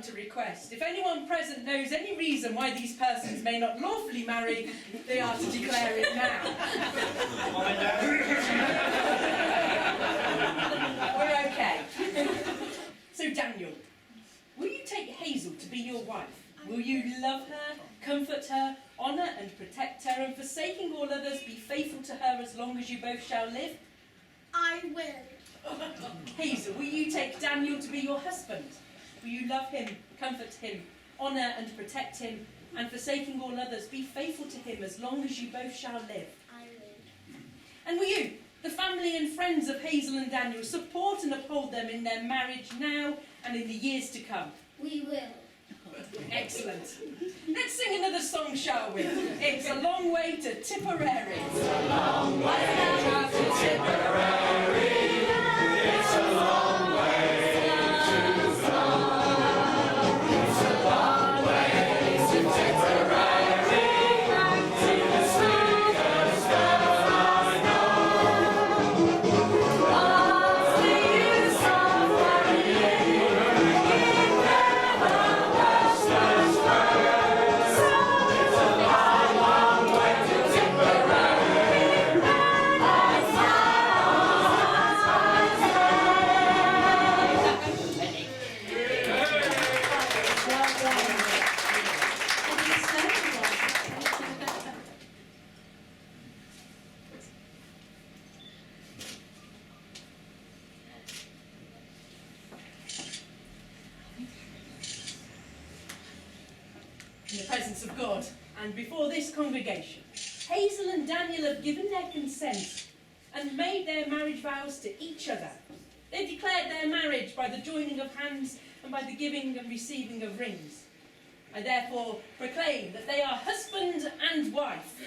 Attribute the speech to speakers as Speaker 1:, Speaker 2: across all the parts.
Speaker 1: come to request. If anyone present knows any reason why these persons may not lawfully marry, they are to declare it now. We're okay. So Daniel, will you take Hazel to be your wife? Will you love her, comfort her, honour and protect her, and forsaking all others, be faithful to her as long as you both shall live?
Speaker 2: I will.
Speaker 1: Hazel, will you take Daniel to be your husband? Will you love him, comfort him, honour and protect him, and forsaking all others, be faithful to him as long as you both shall live?
Speaker 2: I will.
Speaker 1: And will you, the family and friends of Hazel and Daniel, support and uphold them in their marriage now and in the years to come?
Speaker 2: We will.
Speaker 1: Excellent. Let's sing another song, shall we? It's a long way to Tipperary.
Speaker 3: It's a long way to Tipperary. It's a long way to come. It's a long way to Tipperary. To the sweetest that I know. What's the use of worrying? It never was as worse. It's a long, long way to Tipperary.
Speaker 1: In the presence of God and before this congregation, Hazel and Daniel have given their consent and made their marriage vows to each other. They've declared their marriage by the joining of hands and by the giving and receiving of rings. I therefore proclaim that they are husband and wife.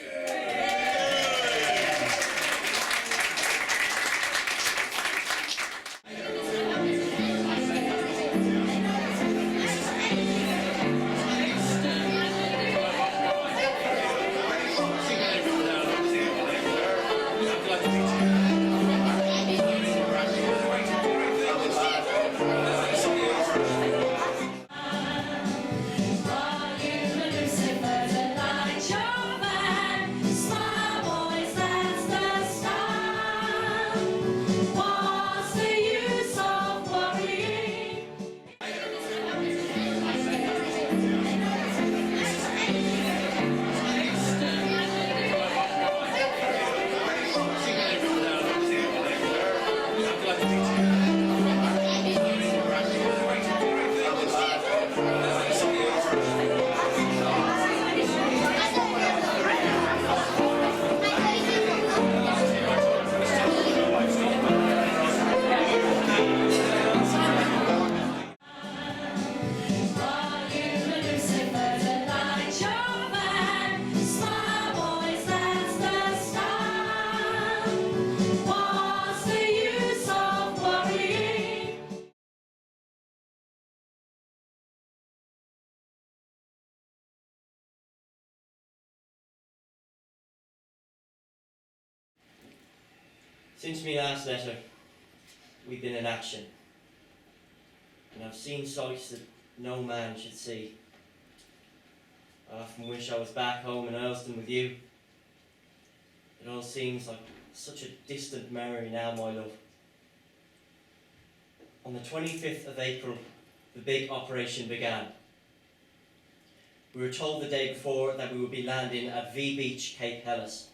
Speaker 4: Since me last letter, we've been in action, and I've seen sights that no man should see. I often wish I was back home in Earlston with you. It all seems like such a distant memory now, my love. On the 25th of April, the big operation began. We were told the day before that we would be landing at V Beach, Cape Helles.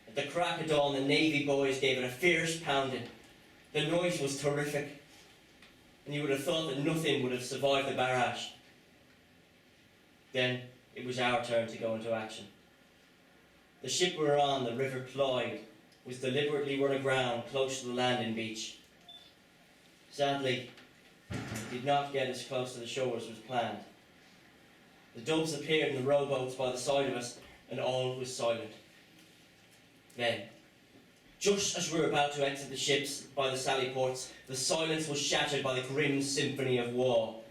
Speaker 4: At the crack of dawn, the Navy boys gave it a fierce pounding. The noise was terrific, and you would have thought that nothing would have survived the barrage. Then it was our turn to go into action. The ship we were on, the River Clyde, was deliberately run aground close to the landing beach. Sadly, it did not get as close to the shore as was planned. The dubs appeared in the rowboats by the side of us, and all was silent. Then, just as we were about to exit the ships by the sally ports, the silence was shattered by the grim symphony of war,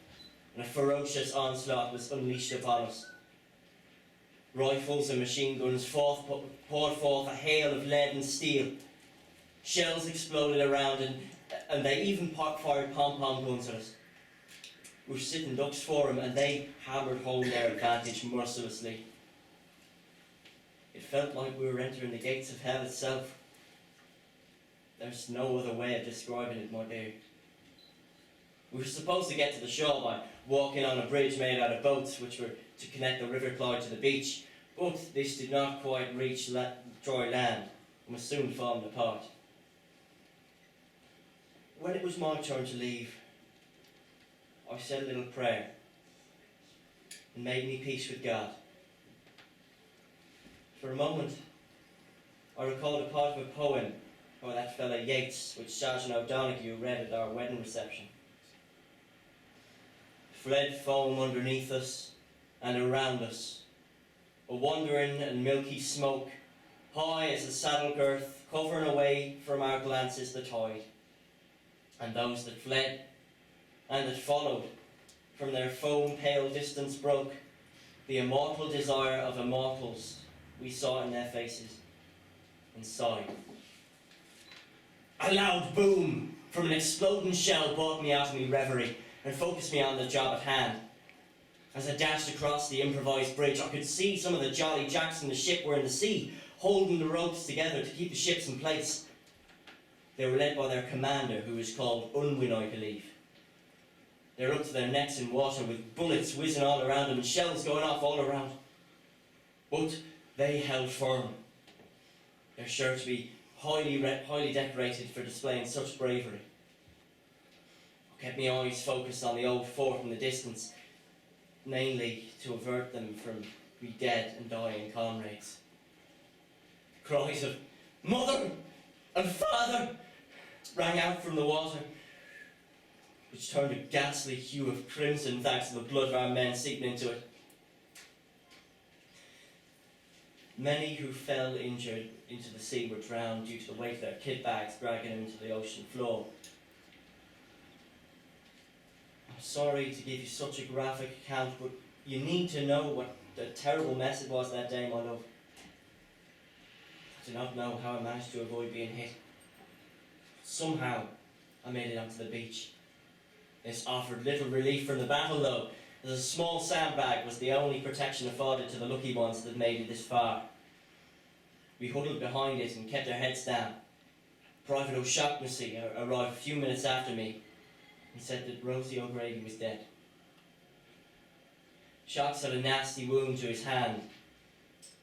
Speaker 4: and a ferocious onslaught was unleashed upon us. Rifles and machine guns poured forth a hail of lead and steel. Shells exploded around, and they even fired pom-pom guns at us. were sitting ducks for him, and they hammered home their advantage mercilessly. It felt like we were entering the gates of hell itself. There's no other way of describing it, my dear. We were supposed to get to the shore by walking on a bridge made out of boats which were to connect the River Clyde to the beach, but this did not quite reach dry land and was soon falling apart. When it was my turn to leave, I said a little prayer and made me peace with God. For a moment, I recalled a part of a poem by that fella Yeats, which Sergeant O'Donoghue read at our wedding reception. Fled foam underneath us and around us, a wandering and milky smoke, high as a saddle girth, covering away from our glances the tide. And those that fled and that followed from their foam pale distance broke, the immortal desire of immortals we saw in their faces and sighed. A loud boom from an exploding shell brought me out of my reverie and focused me on the job at hand. As I dashed across the improvised bridge, I could see some of the jolly jacks in the ship were in the sea, holding the ropes together to keep the ships in place. They were led by their commander, who was called Unwin, I believe. They were up to their necks in water, with bullets whizzing all around them and shells going off all around. But they held firm. They're sure to be highly decorated for displaying such bravery. I kept my eyes focused on the old fort in the distance, mainly to avert them from me dead and dying comrades. Cries of "Mother!" and "Father!" rang out from the water, which turned a ghastly hue of crimson thanks to the blood of our men seeping into it. Many who fell injured into the sea were drowned due to the weight of their kit bags dragging them into the ocean floor. I'm sorry to give you such a graphic account, but you need to know what a terrible mess it was that day, my love. I do not know how I managed to avoid being hit. Somehow, I made it onto the beach. This offered little relief from the battle, though, as a small sandbag was the only protection afforded to the lucky ones that made it this far. We huddled behind it and kept our heads down. Private O'Shaughnessy arrived a few minutes after me and said that Rosie O'Grady was dead. Shots had a nasty wound to his hand.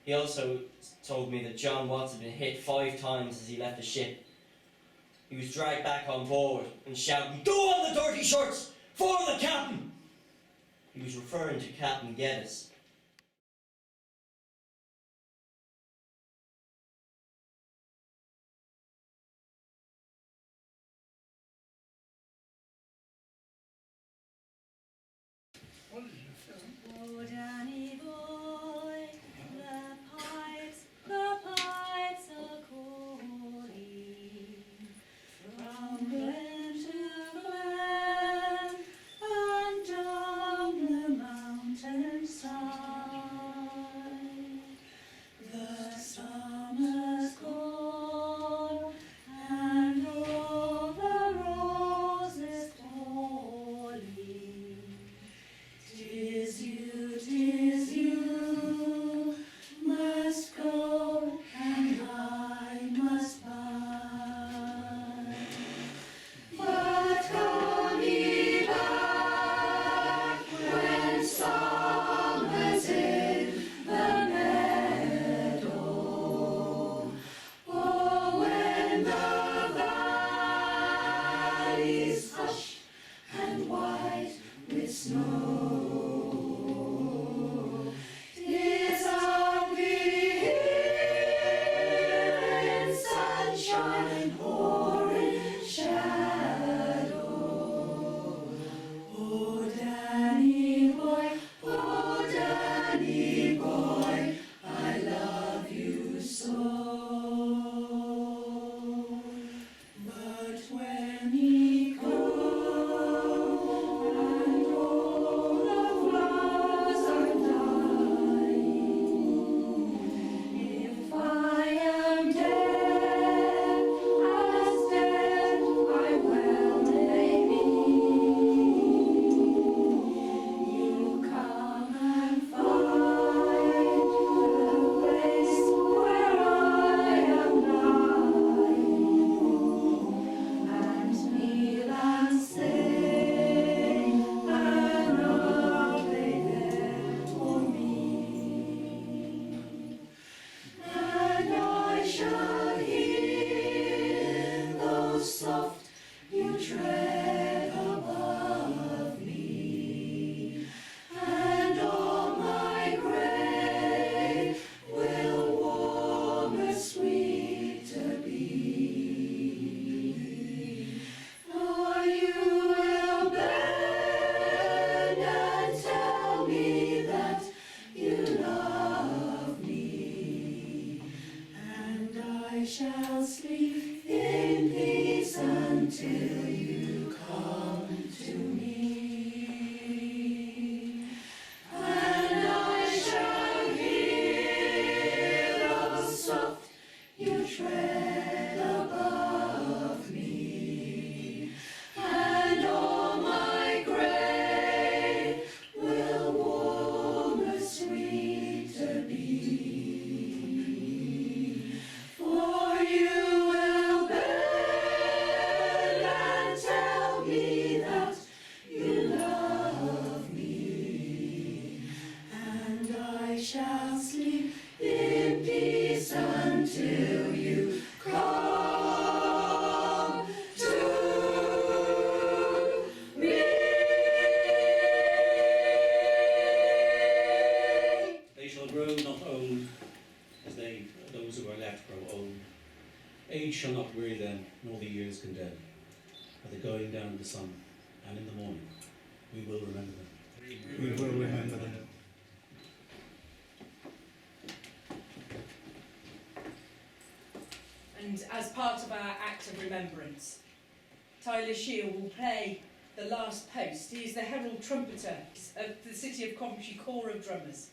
Speaker 4: He also told me that John Watts had been hit 5 times as he left the ship. He was dragged back on board and shouting, "Go on the dirty shirts! For the captain!" He was referring to Captain Geddes.
Speaker 3: Oh, Danny boy, the pipes are calling from glen to glen and down the mountain side. The summer's gone and all the roses falling. 'Tis you, dear
Speaker 5: shall not weary them, nor the years condemn. At the going down of the sun, and in the morning, we will remember them.
Speaker 6: We will remember them.
Speaker 1: And as part of our act of remembrance, Tyler Shield will play the last post. He is the herald trumpeter of the City of Coventry Corps of Drummers.